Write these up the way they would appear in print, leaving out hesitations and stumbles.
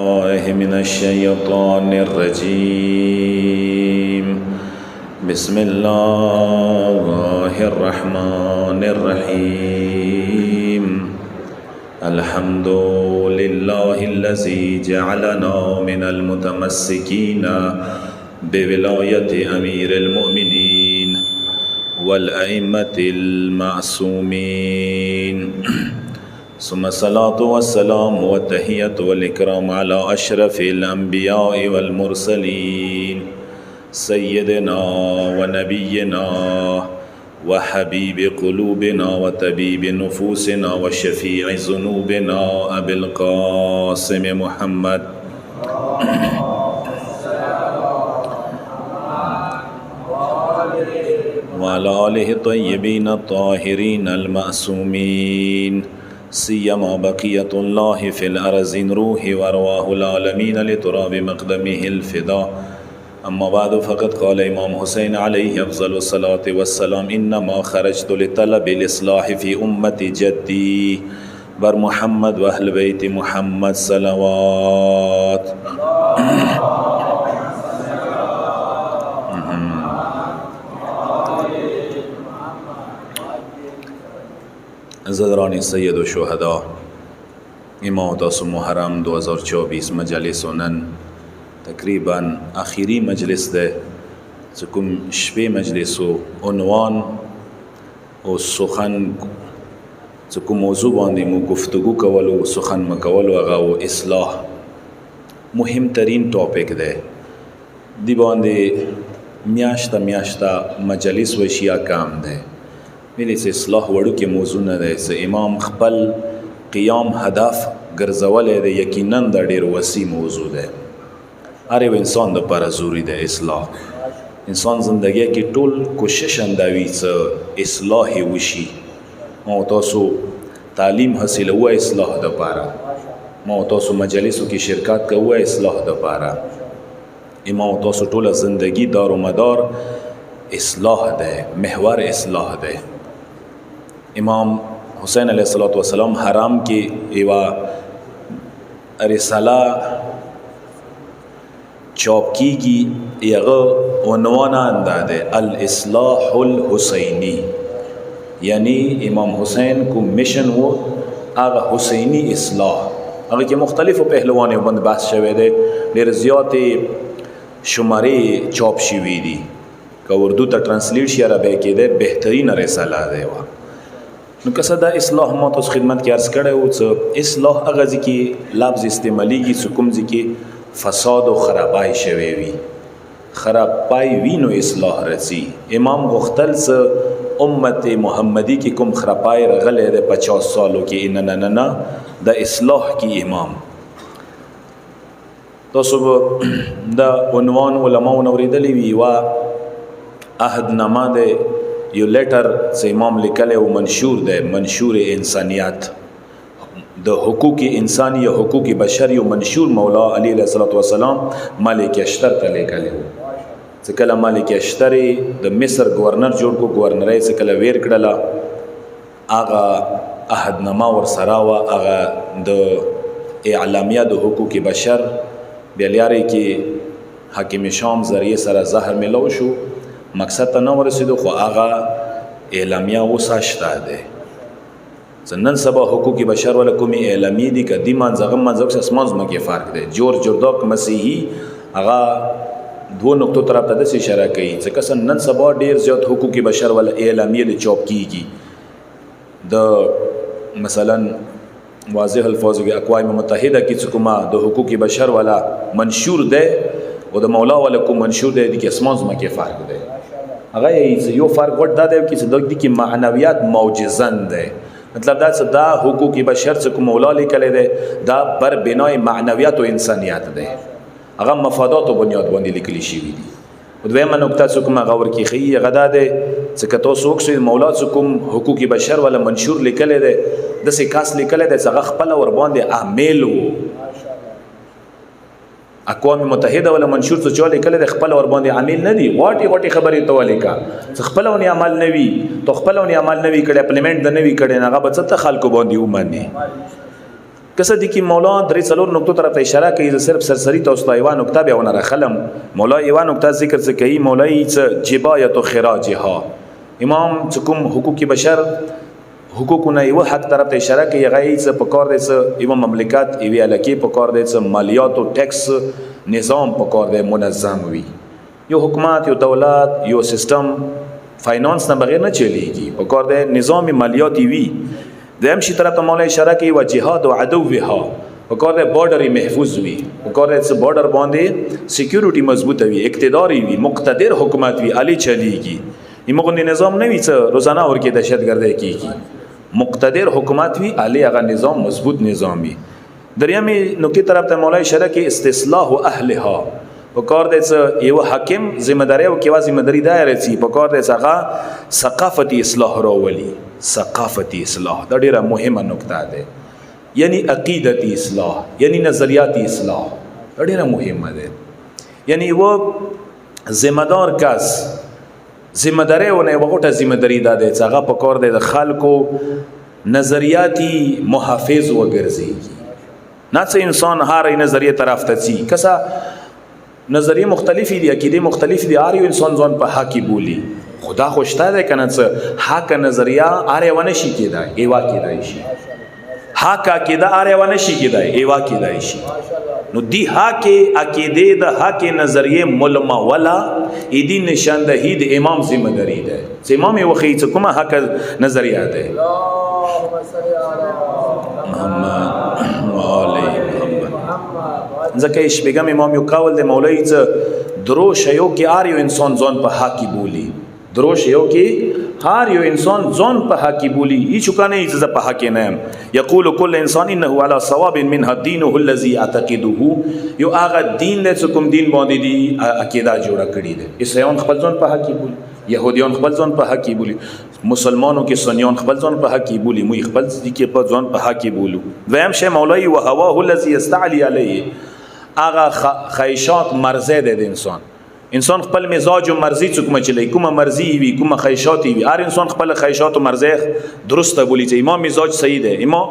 الله من الشيطان الرجيم. بسم الله الرحمن الرحيم. الحمد لله الذي جعلنا من المتمسكين بولاية أمير المؤمنين والأئمة المعصومين، ثم الصلاة والسلام والتحية والإكرام على أشرف الأنبياء والمرسلين سيدنا ونبينا وحبيب قلوبنا وطبيب نفوسنا وشفيع ذنوبنا أبي القاسم محمد وعلى آله الطيبين الطاهرين المعصومين، سيما بقية الله في الأرض روح وأرواح العالمين لتراب مقدمه الفداء. أما بعد، فقد قال إمام حسين عليه أفضل الصلاة والسلام: إنما خرجت لطلب الإصلاح في أمة جدي بر محمد وأهل بيت محمد صلوات. عزیزان سید و شهدا، امام تاسو محرم 2024 مجلس نن تقریبا اخیری مجلس ده، چې کوم شپې مجلس و عنوان او سخن چې کوم موضوع باندې مو گفتگو کولو سخن مکولو هغه و اصلاح مهم ترین ټاپک ده. دی باندې میاشتا مجلس وشیا کام ده. ملی سے اصلاح وړو کې موضوع نه ده، چې امام خپل قیام هدف ګرځولې ده. یقینا دا ډېر وسیع موضوع ده. هر یو انسان دپاره ضروري ده اصلاح. انسان زندګۍ کې ټول کوشش اندوي چې اصلاح وشي. ما تاسو تعلیم حاصلوه اصلاح دپاره، ما تاسو مجلسو کې شرکت کوه اصلاح دپاره. امام تاسو ټوله زندگی دار و مدار اصلاح ده، محور اصلاح ده. امام حسین علیہ السلام حرام کی ایوا رساله چاپ کیگی، یغه عنوان انداده الاصلاح الحسینی، یعنی امام حسین کو مشن و هغه حسینی اصلاح. هغه کې مختلفو پهلوانو باندې بحث شوی دی، ډېر زیات شمارې چاپ شوي دي. که اردو ته ترانسلیټ شي عربی کې ده، بهترین رساله ده. نو که څه دا اصلاح ما تاسو خدمت کې عرض کړی و چې اصلاح هغه ځای کې لفظ استعمالیږي چې کوم ځای کې فساد و خرابای شوی وي، خرابای وي نو اصلاح رسي. امام غوښتل چې امت محمدی کې کوم خرابای رغلی ده 50 سالو کې، نه د اصلاح کې امام. تاسو دا عنوان علماو نوریدلی وي، وا عهدنامه ده، یو لیټر چې امام لیکلی او منشور ده، منشور انسانیت د حقوق انسانی یا حقوق بشر، یو منشور مولا علی علیہ السلام ملک اشتر ته لیکلی و. چې کله ملک اشتر د مصر گورنر جوړ کو، گورنرۍ چې کله ویر کړله، هغه عهدنامه ورسره وه، هغه د اعلامیه د حقوق بشر بیا لیارې کې حاکم شام ذریعه سره زهر ملو شو، مقصد ته نه ورسېدو، خو هغه اعلامیه اوس شته ده. نن سبا حقوق بشر ولا کومې اعلامیې دي، که دې منځ هغه منځ اسمان ځمکې فرق دی. جورداک مسیحي هغه دوه نقطو طرف ته داسې اشاره کوي چې کسن نن سبا ډېر زیات حقوق بشر ولا اعلامیې د چاپ کیږي. د مثلا واضح الفاظو کې اقوام متحده کې چې کومه د حقوق بشر ولا منشور ده او د مولا ولا کوم منشور ده، د کې اسمان ځمکې فرق دی. هغه یو فرق ورته دا دی چې د دې کې معنویات موجزن ده. مطلب دا چې دا حقوق بشر چې کوم مولا لیکلی دی، دا بر بنای معنویات او انسانیت ده، هغه مفادات او بنیاد باندې لیکلی شوي دي. دویمه نکته چې کوم هغه ورکې ښیي هغه دا دی چې که تاسو وکړئ مولا چې کوم حقوق بشر ولا منشور لیکلی دی، داسې کس لیکلی دی چې هغه خپله ورباندې عامل و. اقوام متحده ولا منشور څه چا لیکلی دی، خپله ورباندې عامل نه دي. غاټې خبرې ته ولیکه چې خپله ونې عمل نه وي، تو خپله ونې عمل نه وي کړی، اپلیمنټ د نه وي کړی، هغه به څه ته خلکو باندې ومني. کسه دي کې مولا درې څلور نقطو طرف ته اشاره کوي. زه صرف سرسری تاسو ته یوه نقطه بیا ونه راخلم. مولا یوه نقطه ذکر څه کوي، مولای څه جبایت خراجها، امام چې کوم حقوق بشر حقوقونه یو حق طرف ته اشاره کوي، هغه څه په کار دی، څه یو مملکت یوې علاقې په کار دی، څه مالیات او ټیکس نظام په کار دی منظم وي. یو حکومت، یو دولت، یو سیستم فاینانس نه بغیر نه چلیږي، په کار دی نظام مالیاتی وي. دیم شي طرف ته مولا اشاره کوي و جهاد و عدوها، په کار دی بارډر محفوظ وي، په کار دی څه بارډر باندې سکیورټي مضبوطه وي، اقتدار وي، مقتدر حکومت وي، علي چلیږي. ایمغه نظام نه وي څه روزانه ورکه دهشتګردي کیږي، مقتدر حکومت وي، علي هغه نظام مضبوط نظام وي. دریمه نقطه طرف ته مولا اشاره کوي استصلاح اهلها، په کار دی څه یو حاکم ذمہ داری او کې ذمہ داری دایره سي، په کار دی څنګه ثقافتي اصلاح راولي. ثقافتي اصلاح دا ډیره مهمه نقطه ده، یعنی عقیدتی اصلاح، یعنی نظریاتی اصلاح ډیره مهمه ده. یعنی و ذمہ دار کس ذمہ داری ونه وغوټه ذمہ داری ده څنګه په کار دی د خلکو نظریاتی محافظ وګرځي. نه څه انسان هر نظریه طرف ته چی کسا نظریه مختلفی دي، عقیده مختلفی دي، هر یو انسان ځان په حق بولی. خدا خوشته ده کنه څه حق نظریه اره ونه شي کېدای، ایوا کېدای شي. حق عقیده اره ونه شي کېدای، ایوا کېدای شي. نو دی حق عقیده د حق نظریه ملما ولا ایدی نشاندهی د امام ذمہ داری ده. چې امام یو خی څه کومه حق نظریه ده. اللهم صل علی محمد و آل محمد. ځکه شپږم امام یو قول د مولوی څه درو شیو کې هر یو انسان ځان په حق بولی، درو شیو کې هر یو انسان ځان په حق بولی. هیڅ کنه هیڅ په حق نه ام. یقول كل انسان انه على صواب منها دينه الذي يعتقده، یو هغه دین د کوم دین باندې دی عقیده جوړه کړی ده. عیسایان خپل ځان په حق بولی، يهوديان خپل ځان په حق بولی، مسلمانو کې سنیان خپل ځان په حق بولی، موږ خپل کې په ځان په حق بولو. ویم شه مولای و هواه الذي يستعلي عليه، هغه خیشات مرزه ده د انسان خپل مزاج او مرزي څوک مچلي، کومه مرزي وي، کومه خیشات وي، هر انسان خپل خیشات او مرزه درسته بولی. چې امام مزاج صحیح ده، امام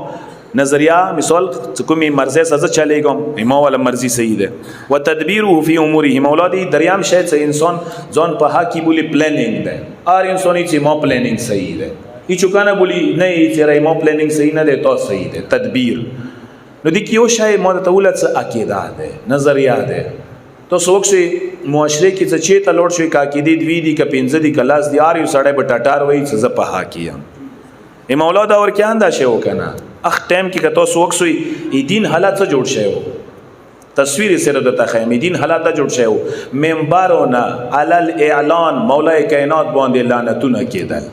نظریه مثال کومه مرزه سزا چلےګم، امام ولا مرزي صحیح ده. وتدبيره في اموره، مولادي دریام شاید چې انسان ځان په حق بولی پلانینګ ده، هر انسان چې امام پلانینګ صحیح ده. هیڅ کنه بولی نه چې امام پلانینګ صحیح نه ده، تو صحیح ده تدبیر. نو د کیو شای ماده تولت عقیده ده، نظریه ده. تو څوک شي معاشره کې چې ته لوړ شي کا عقیده دی دی ک پنځه دی کلاس دی ار یو سړی په ټټار وای چې ز په حقیم ای مولا دا ور کې انده شی وکنه اخ ټیم کې کته څوک شي ای دین حالات څه جوړ شي تصویر سره د تخیم دین حالات جوړ شي منبرونه علل اعلان مولای کائنات باندې لعنتونه کېدل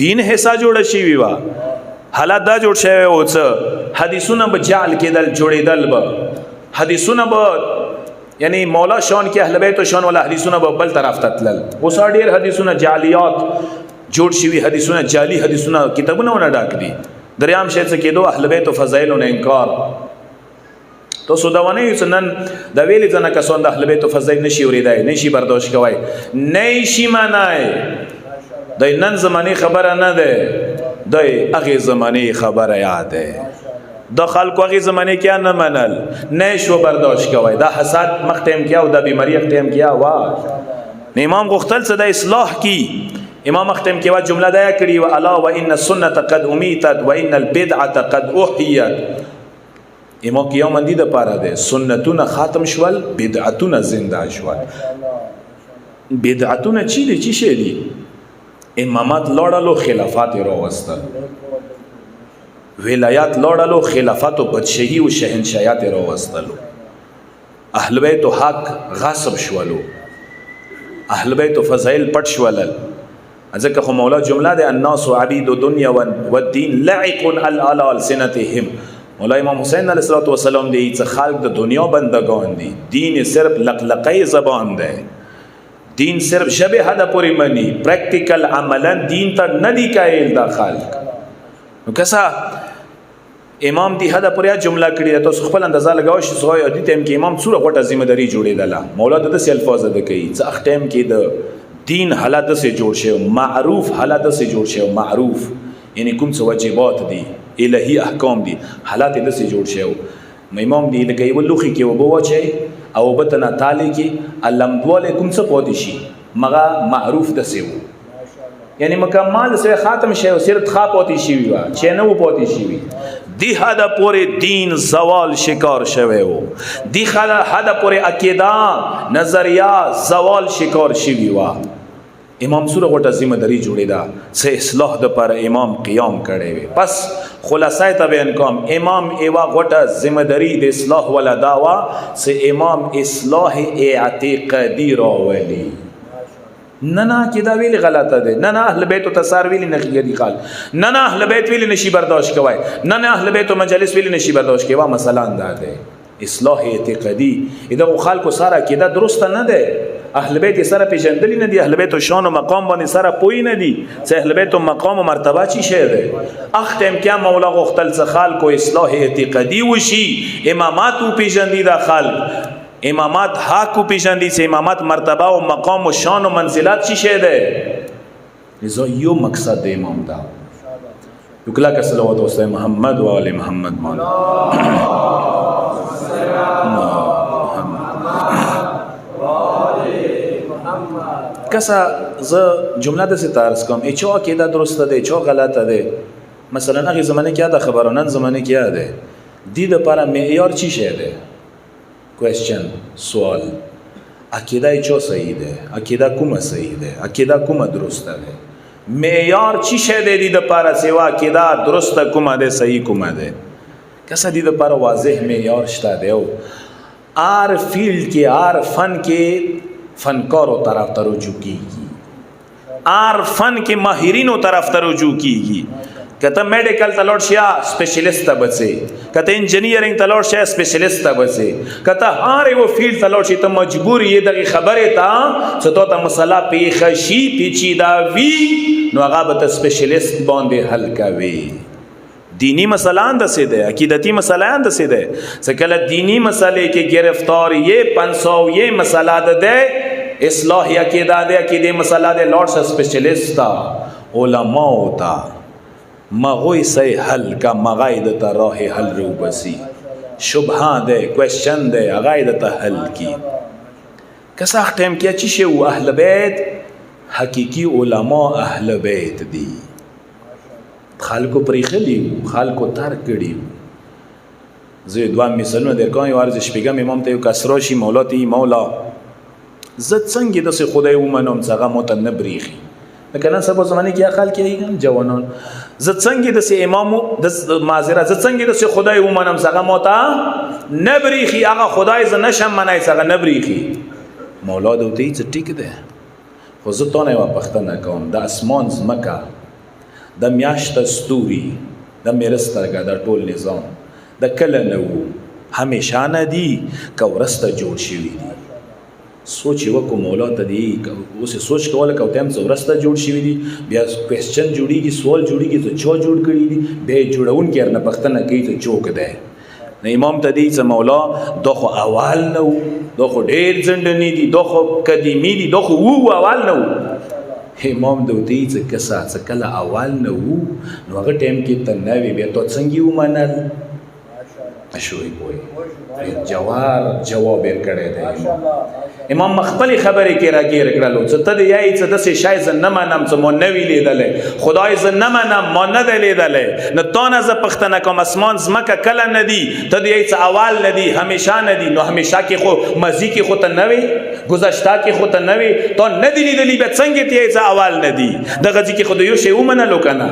دین حصہ جوړ شي ویوا حالات دا جوړ شي او څه حدیثونه به جعل کېدل جوړېدل به حدیثونه به یعنی مولا شان کې اهل بیت او شان ولا حدیثونه به بل طرف تتلل اوس ډیر حدیثونه جعلیات جوړ شي حدیثونه جعلی حدیثونه کتابونه ونه ډاک دي دریام شې څه کېدو اهل بیت او فضایل نه انکار تو سوداونه یسنن د ویلې ځنه کسان د اهل بیت او فضایل نشي ورېدای نشي برداشت کوي نشي معنی د نن زماني خبره نه ده د هغه زماني خبره یاد ده د خلکو هغه زمانه کې نه منل نه شو برداشت کوي دا حسد مختم کیا او د بیماری ختم کیا وا امام غختل څه د اصلاح کی امام مختم کیا جمله دا کړي و الا وان السنه قد امیتت وان البدعه قد احیت امام کیا مندی د پاره ده سنتونه ختم شول بدعتونه زنده شول بدعتونه چی شي دي امامات لړلو خلافات راوستل ولایات لوړلو خلافت او بادشاہي او شهنشاهیات راوستلو اهل بیت حق غصب شولو اهل بیت فضائل پټ شولل ځکه خو مولا جمله ده الناس عبید دنیا والدین لعق على السنتهم مولا امام حسین علیه الصلوۃ والسلام دی چې خلق د دنیا بندگان دي دین صرف لقلقی زبان ده دین صرف شبه هدا پوری منی پریکټیکل عملا دین ته ندی کایل دا خلق نو کسا امام دی حدا پریا جمله کړی ته خپل اندازه لګاو شي سوای ادي ټیم کې امام سوره غټه ذمہ داری جوړېدله مولا د څه الفاظ ده کوي چې اخ ټیم کې د دین حالات سره جوړ شي معروف حالات سره جوړ شي معروف یعنی کوم څه واجبات دي الهي احکام دي حالات یې داسې جوړ شوی امام دی لکه یو لوښي کې اوبه واچوي او اوبه ته نه تالې کې لمدوالی کوم څه پاتې شي مغه معروف داسې و یعنی مکمل سره ختم شوی او صرف خا پاتې شوي وه چې نه و پاتې شوي دی حد پورې دین زوال شکار شوی و دی حد پورې عقیده نظریه زوال شکار شوي وه امام سوره غټه ذمہ داری جوړې ده سه اصلاح د پر امام قیام کړي وي پس خلاصای ته بیان کوم امام ایوا غټه ذمہ داری د اصلاح ولا داوا سه امام اصلاح اعتقادي راولي نه کدا ویل غلطه ده نه اهل بیت او تسار ویل نه غیری قال نه اهل بیت ویل نشي برداشت کوي نه اهل بیت او مجلس ویل نشي برداشت کوي مثلا ده اصلاح اعتقادي اذا خلکو سره کدا درست نه ده اهل بیت سره پیژندلی نه دي اهل بیت شان او مقام باندې سره پوی نه دي چې اهل بیت مقام او مرتبه چی شه ده اختم کیا مولا غختل څ خلکو اصلاح اعتقادي وشي امامات او پیژندی دا خلک امامات حق او پیژندی چې امامات مرتبه او مقام او شان او منزلت چی شه ده لذا یو مقصد د امام دا یکلا کا صلوات و محمد و ال محمد مولا کسا زه جمله داسې تعرض کوم چا عقیده درسته ده چا غلطه ده مثلا هغې زمانه کې یاده خبره نن زمانه کې یاده دې دپاره معیار چی شی ده کوېسچن سوال عقیده چا صحیح ده عقیده کومه صحیح ده عقیده کومه درسته ده معیار چی شی ده دې دپاره سوا عقیده درسته کومه ده صحیح کومه ده کسا دې دپاره واضح معیار شته ده او هر فیلډ کې هر فن کې فنکارو طرف ته رجوع کیږي هر فن کې ماهرینو طرف ته رجوع کیږي کته میډیکل ته لاړ شیا سپیشلیست ته بچي کته انجینیرینګ ته لاړ شیا سپیشلیست ته بچي کته هر یو فیلډ ته لاړ شي ته مجبور یې دغه خبره ته چې ته مسله پیښه شي پیچیده وي نو هغه به سپیشلیست باندې حل کوي دینی مسئلہ اندسے دے عقیدتی مسئلہ اندسے دے سکل دینی مسئلے کے گرفتار یہ 500 یہ مسئلہ دے اصلاح عقیدہ دے عقیدے مسئلہ دے لارڈ سے اسپیشلسٹ تا علماء تا مغوی سے حل کا مغایدتا راہ حل رو بسی شبہاں دے کوشچن دے اغایدتا حل کی کسا اختیم کیا چیشے وہ اہل بیت حقیقی علماء اہل بیت دی خلکو پریخلی خلکو ترک کړي زه دوه مثالونه درکوم یو ارزش پیګم امام ته یو کسراشي مولا تی مولا زه څنګه د خدای ومنم څنګه مت نه بریخي لکه نن سبا زمانه کې خلک یې جوانان زه څنګه د امام د معذرت زه څنګه د خدای ومنم څنګه مت نه بریخي هغه خدای ز نشم منای څنګه نه بریخي مولا دوی ته ټیک ده خو زه ته نه پښتنه کوم د اسمان زمکه د میاشت ستوري د میرسترګه د ټول نظام د کله نو همیشه نه دي کورسته جوړ شوی دي سوچ وکړو مولا ته دی اوس سوچ کوله کو تم ورسته جوړ شوی دي بیا کوېسچن جوړیږي سوال جوړیږي ته چا جوړ کړی دي به جوړون کې نه پښتنه کوي ته چوک ده نه امام ته دی چې مولا دغه اول نو دغه ډیر ځندنی دي دغه قدیمی دي دغه وو اول نو امام دوی چې کسا چې کله اول نه وو نو هغه ټیم کې ته نه وی بیا ته څنګه ومنل شوی وای جواب یې کړی دی امام مخبلی خبرې کې راګیر کړلو چې ته یې چې د څه شای ز نه منم چې مو نه ویلېدل خدای ز نه منم مو نه دلیدل نه تو نه ز پښتنه کوم اسمان زمکه کله نه دی ته یې چې اول نه دی همیشه نه دی نو همیشه کې خو مزي کې خو ته نه وي گذشته کې خو ته نه وي ته نه دی لیدلی به څنګه ته یې چې اول نه دی دغه ځکه خو یو شی ومنلو کنه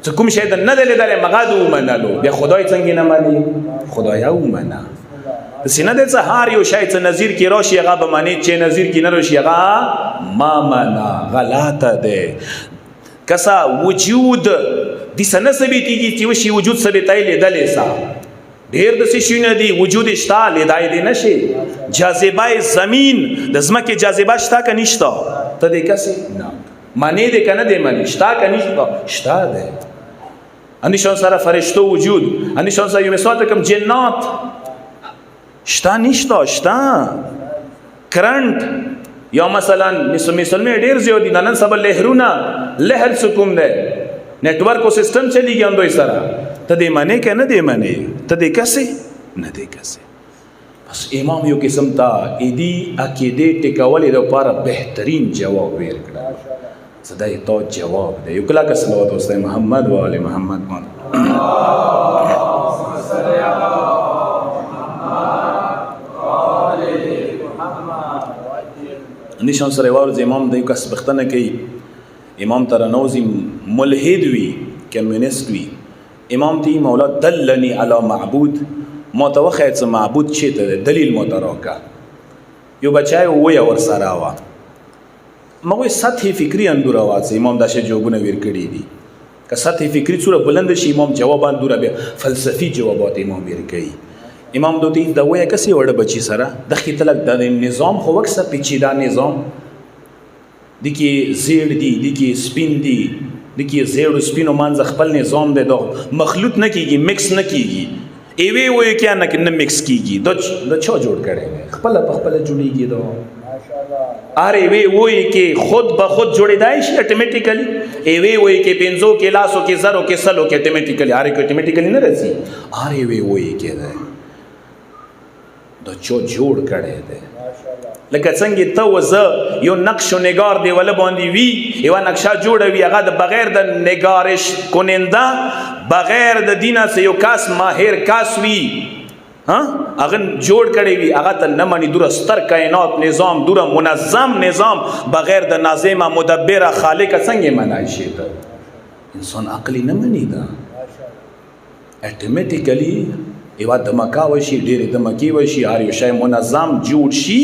چې کوم شی د نه دلیدل مغادو ومنلو بیا خدای څنګه نه مانی خدای ومنه سینه د هر یو شی چې نظیر کې راشي هغه به معنی چې نظیر کې نه راشي هغه ما معنا غلطه ده کسا وجود د سنه ثبتېږي چې وشي وجود ثبتای لیدلې سا ډېر د شي نه دی وجود شته لیدای دی نشي جاذبه زمين د زمکه جاذبه شته که نشته ته دې کسي نه معنی دې کنه دې معنی شته که نشته شته ده انیشان سره فرشتو وجود انیشان سره یو مثال کوم جنات شتا نشتا شتا کرنٹ یا مثلا مثل میں ډیر زیادی نن سبا لهرونه لهر سکوم ده नेटवर्क और सिस्टम चलेगी अंदो इसारा तदे मने के न दे मने तदे कैसे न दे कैसे बस इमाम यो किस्म ता इदी अकीदे टिकावले दो पारा बेहतरीन जवाब वेर कड़ा सदाई तो जवाब दे युकला का सलवात वस्ते मोहम्मद व आले मोहम्मद मान निशान सरेवार इमाम दे का सबख्तन के इमाम तरनौजी मुल्हिद वी कम्युनिस्ट वी इमाम ती मौला दल्लनी अला माबूद मोतवखैत से माबूद छेत दलील मोतरोका यो बचाए वो या वर सरावा मगो सतही फिक्री अंदूर आवाज से इमाम दाशे जोगुन वीर कड़ी दी का सतही फिक्री सूर बुलंद शी इमाम जवाब अंदूर बे फलसफी जवाबात इमाम वीर कई इमाम दो ती दवे कैसे वर्ड बची सरा दखी तलक द निज़ाम हो वक्त सा पिचीदा निज़ाम देखिए जेड़ दी देखिए स्पिन दी देखिए जेड़ स्पिन और मान खपल निज़ाम दे दो मखलूत न कीगी मिक्स न कीगी एवे वो क्या न मिक्स कीगी दो छो जोड़ करेंगे खपल खपल जुड़ेगी दो अरे वे वो के खुद ब खुद जोड़े दाइश ऑटोमेटिकली एवे वो के पेंजो के लासो के जरो के सलो के ऑटोमेटिकली अरे को ऑटोमेटिकली न रसी अरे वे वो के दे दो छो जोड़ करे दे लکه څنګه ته وزه یو نقش و نگار دی ول باندې وی یو نقشه جوړوي هغه د بغیر د نگارش کننده بغیر د دینه سه یو کاس ماهر کاس وی ها هغه جوړ کړی وی هغه ته نه مانی دور ستر کائنات نظام دور منظم نظام بغیر د ناظمه مدبره خالق څنګه منای شي ته انسان عقلی نه منی دا اتوماتیکلی ایوا دمکا وشي ډېر دمکی وشي هر یو شی منظم جوړ شي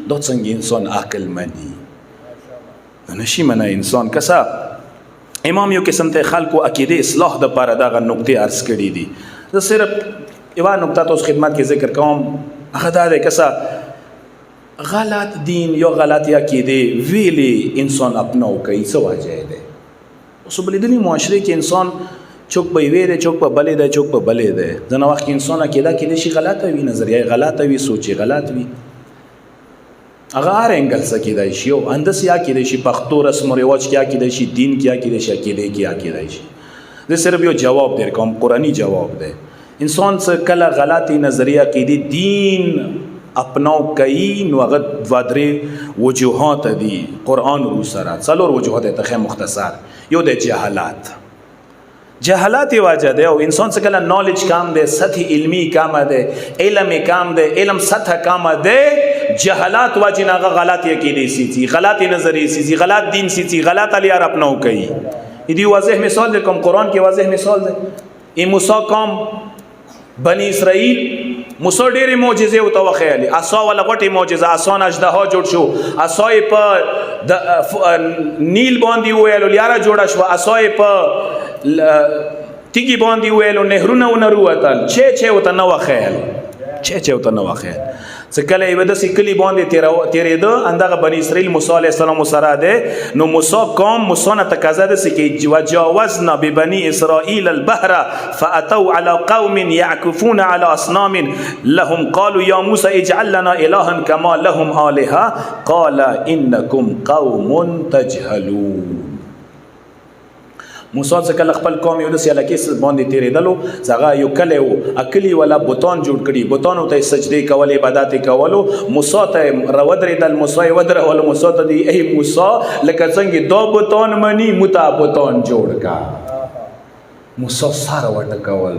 دو څنګه انسان عقل منی نشي منه انسان کسا امام یو قسم ته خلکو عقیده اصلاح د پاره دغه نقطې عرض کړي دي زه صرف یو نقطه تاسو خدمت کې ذکر کوم هغه دا ده کسا غلط دین یا غلط عقیده ویلی انسان اپناو کوي څه وجه ده اوس بلیدلی معاشره کې انسان چوک په ویره چوک په بلې ده چوک په بلې ده ځنه وخت انسان عقیده کې شي غلطه وي نظریه غلطه وي سوچ غلط وي هغه هر انګل سکیدای شي او اندس یا کېدای شي پښتو رسم او رواج کیا کېدای شي دین کیا کېدای شي عقیده کیا کېدای شي زه صرف یو جواب در کوم قرآنی جواب ده انسان څه کله غلطی نظریه عقیده دین اپناو کوي نو هغه دوادرې وجوهات دي قرآن رو سره څلور وجوهات ته مختصر یو د جهالت واجه ده او انسان څه کله نالج کام ده سطح علمی کام ده علم کام ده علم سطح کام ده جهالت واجه ناغه غلط عقیده سی غلط نظریه سی غلط دین سی غلط علی عرب نو کوي دی واضح مثال ده کوم قرآن کې واضح مثال ده ای موسی قوم بنی اسرائیل موسی ډېرې معجزې او توخیالي عصا ولا غټي معجزه عصا اژدها جوړ شو عصا په نیل باندې ویلو لیاره جوړه شو عصا په تیږي باندې ویلو نهرونه ونروتل چې وته نو خیال چې وته نو خیال څکله یو د سکلی باندې تیرې ده اندغه بنی اسرائیل موسی علیه السلام سره ده نو موسی قوم موسی نه تقاضا ده چې وجاوزنا ببني اسرائيل البحر فاتوا على قوم يعكفون على اصنام لهم قالوا يا موسى اجعل لنا الها كما لهم الهه قال انكم قوم تجهلون موسی څخه خپل قوم یو د سیالکیس باندې تیرېدلو ځغه یو کله او اکلی ولا بوتان جوړ کړي بوتانو ته سجدي کول عبادت کولو موسی ته راودرېدل موسی ودرول موسی ته دی ای موسی لکه څنګه دو بوتان منی متا بوتان جوړ کا موسی سره وټ کول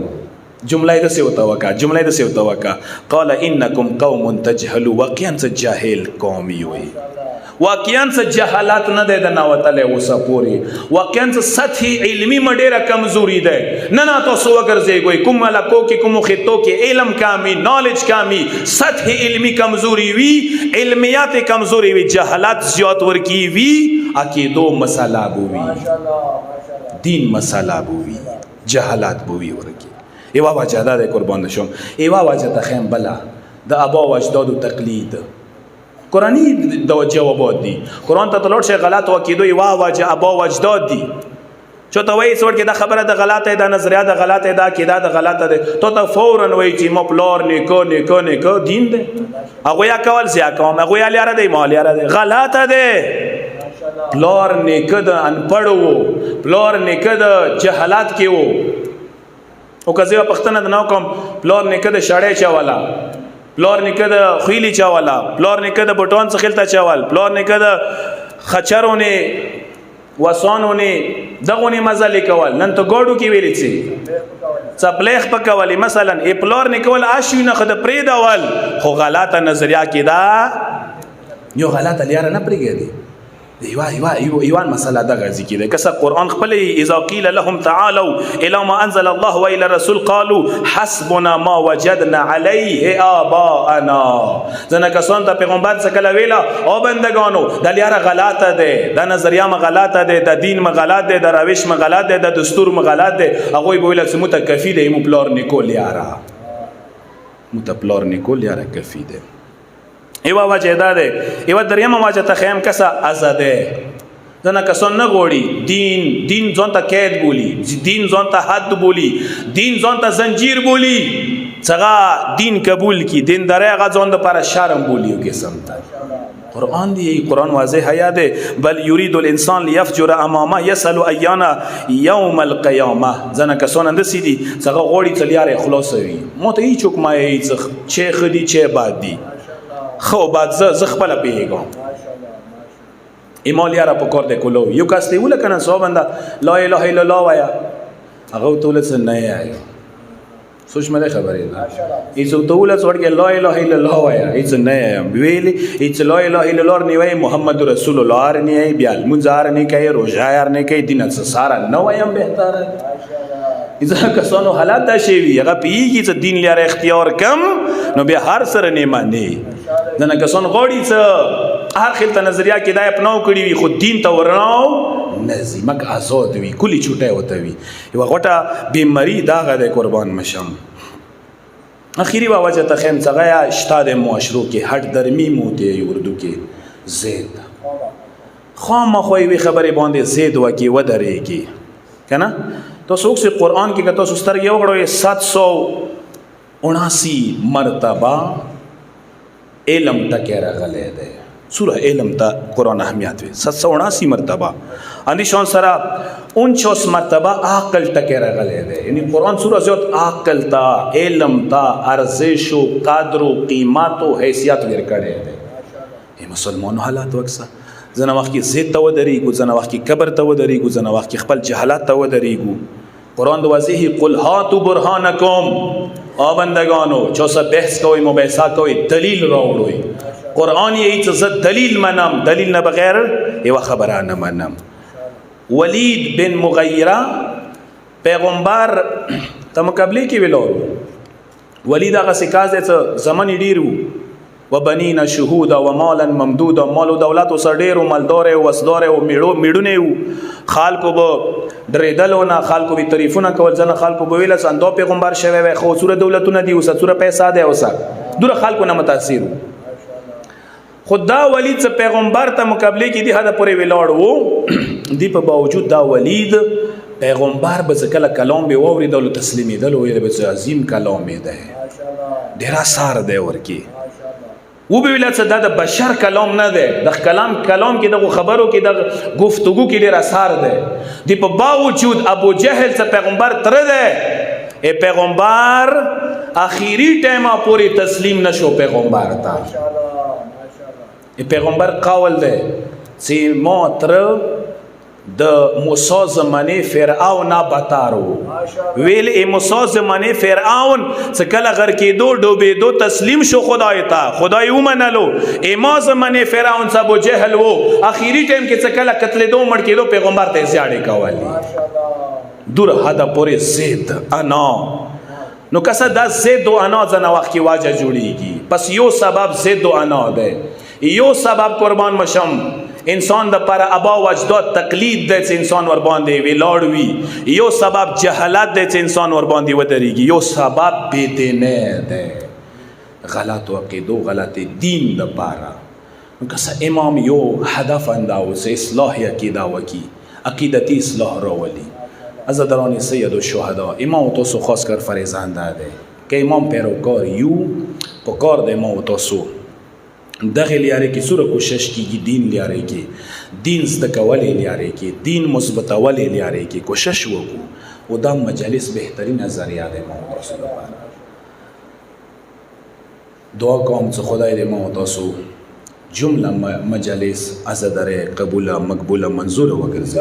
جمله د څه وتا وکا قال انکم قوم تجهلوا واقعا جاهل قوم وي واقعا څه جهالت نه ده د ناوتله اوسه پوری واقعا څه سطحي علمي مډيره کمزوري ده نه تاسو وګرځي کوم ملکو کې کوم خطو کې علم کامي نالج کامي سطحي علمي کمزوري وي علمیات کمزوري وي جهالت زیات ورکی وي عقیدو مساله بوي دین مساله بوي جهالت بوي ورکی ایوا وجه ده قربان شم ایوا وجه ته خیم بلا د ابا و اجداد تقلید قرآنی دو جوابات دی قرآن ته تلوټ شي غلط عقیده وا واجه ابا و اجداد دی چوته وای څور کې دا خبره د غلطه ده نظریه د غلطه ده عقیده د غلطه ده ته فورا وای چې مو پلار نیکو دین ده هغه یا کول زیا کوم هغه یا لاره دی مال یاره ده غلطه ده پلار نیکه د انپړ وو، پلار نیکه د جهالت کې وو. او که زه پښتنه د نو کوم پلار نیکه د شړې چاوالا، پلار نیکه د خېلی چاوالا، پلار نیکه د بټون څخه خلتا چاوال، پلار نیکه د خچرونه وسانونه دغونه مزه لیکول. نن ته ګوډو کې ویلې سي څپلیخ پکولې مثلا ای پلار نیکول آشوی نه خد پریداول، خو غلطه نظریه کې دا یو غلطه لیاره نه پرېږدي. ایوان مسله دغه ذکر ده. کسه قرآن خپل اذا قیل لهم تعالوا الى ما انزل الله والى الرسول قالوا حسبنا ما وجدنا عليه آباءنا. ځنه کسان ته پیغمبر څخه کله ویلا او بندگانو د لیاره غلطه ده، د نظریه م غلطه ده، د دین م غلط ده، د روش م غلط ده، د دستور م غلط ده. هغه ویل چې متکفی ده مو پلار نیکول یاره، متپلار نیکول یاره کفی ده. ایوا وجه دا ده. ایوا دریم وجه ته خیم کسا آزاده. ځنه کسان نه غوړي دین ځان ته قید بولی، دین ځان ته حد بولی، دین ځان ته زنجیر بولی. څنګه دین قبول کی دین درې غ ځان د پر شرم بولی او قسم ته. قرآن دی، قرآن واضح حیا ده. بل یرید الانسان لیفجر امامه یسأل ایانا یوم القیامه. ځنه کسان اند سیدی څنګه غوړي تلیاره خلاصوي. مو ته هیڅ حکم یې چې خدي چې باد دی خو بعد زه خپل پیګم ایمال یاره په کور د کولو یو کس دی ولکنه سو بنده لا اله الا الله وایا هغه ته ولڅ نه یای سوچ مله خبرې ده ایزو ته ولڅ ورګه لا اله الا الله وایا ایز نه ویلی ایز لا اله الا الله نه وای محمد رسول الله ار نه بیا منځار نه کوي روزه یار نه کوي دین سره نه وایم بهتره اذا کسانو حالات دا شی وی هغه پیږي چې دین لاره اختیار کم نو بیا هر سره نه مانی دنه کسان غوړي چې هر خلته نظریه کې دا اپناو کړی وي خو دین ته ورناو نزي مګ آزاد وي کلی چوټه وته وي یو غټه بیماری دا غده قربان مشم. اخیری واوجه ته خیم څنګه اشتاد معاشرو کې هټ درمی موته اردو کې زید خامخوي وی خبره باندې زید وکي ودرېږي کنه. تو سوک سے قرآن کی کہتا سستر یہ وگڑو یہ 779 مرتبہ علم تا کہہ رہا غلے دے سورہ علم تا قرآن اہمیت وی 779 مرتبہ اندی شون سرا 49 مرتبہ عقل تا کہہ رہا غلے دے. یعنی قرآن سورہ زیاد عقل تا علم تا ارزش و قدر و قیمت و حیثیت گر کڑے دے. یہ مسلمان حالات وقسا زنه وخت کې زید ته ودرېږو، زنه وخت کې کبر ته ودرېږو، زنه وخت کې خپل جهالت ته ودرېږو. قرآن د واضح قل هاتوا برهانکم او بندگانو چوسه بحث کوئ مباحثه کوئ دلیل راوړئ. قرآن یې چې زه دلیل منم، دلیل نه بغیر یوه خبره نه منم. ولید بن مغیره پیغمبر ته مقابله کې ویلو ولید هغه سکاز دی چې زمن یې ډېر وو و بنین شهودا و مالا ممدودا مال و دولت و سردیر و مالدار و وسدار و میړونه و خلکو به درېدلونه خلکو به تعریفونه کول ځنه خلکو به ویل سنده پیغمبر شوی وي خو سوره دولتونه دي اوس سوره پیسې ده اوس دوره خلکو نه متاثر خدا ولید څخه پیغمبر ته مقابله کې دی هدا پورې ویلاړ وو دی په باوجود دا ولید پیغمبر به کله کلام به ووري دلو تسلیمي دلو ویل به عظیم کلام ده ډیر اثر دی ورکی و به ویل څه د بشر کلام نه ده د کلام کې د خبرو کې د گفتگو کې ډیر اثر ده دی په باوجود ابو جهل څخه پیغمبر تر ده ای پیغمبر اخیری ټیمه پوری تسلیم نشو پیغمبر ته پیغمبر قول ده چې ما تر د موسی زمانه فرعون بتارو ویل ای موسی زمانه فرعون څه کله غر کې ډوبې دو تسلیم شو خدای ته خدای ومنلو ای ما زمانه فرعون څه ابو جهل وو اخیری ټیم کې څه کله قتل دو مړ کې دو پیغمبر ته زیاړې کولی دور هدا پورې زید انا نو کسه دا زید و انا ځنه وخت کې واجه جوړیږي پس یو سبب زید و انا ده یو سبب قربان مشم انسان د پر ابا وجداد تقلید د انسان ور باندې ویلاړ وی یو سبب جهالت د انسان ور باندې ودرېږي یو سبب بيدینه ده غلط عقیده غلط دین د پاره نو کسه امام یو هدف انداو سه اصلاح عقیده وکي عقیدتی اصلاح راولي عزاداران سید الشهدا امام تاسو خاص کر فرزند ده که امام پیروکار یو پکار د امام تاسو دغه لیارې کې سوره کوشش کیږي دین لیارې کې دین زده کولې لیارې کې دین مثبتولې لیارې کې کوشش وکړو او دا مجالس بهترینه ذریعه ده ما تاسو لپاره دعا کوم چې خدای دې ما تاسو جمله مجالس ازدره قبوله مقبوله منظوره وګرځي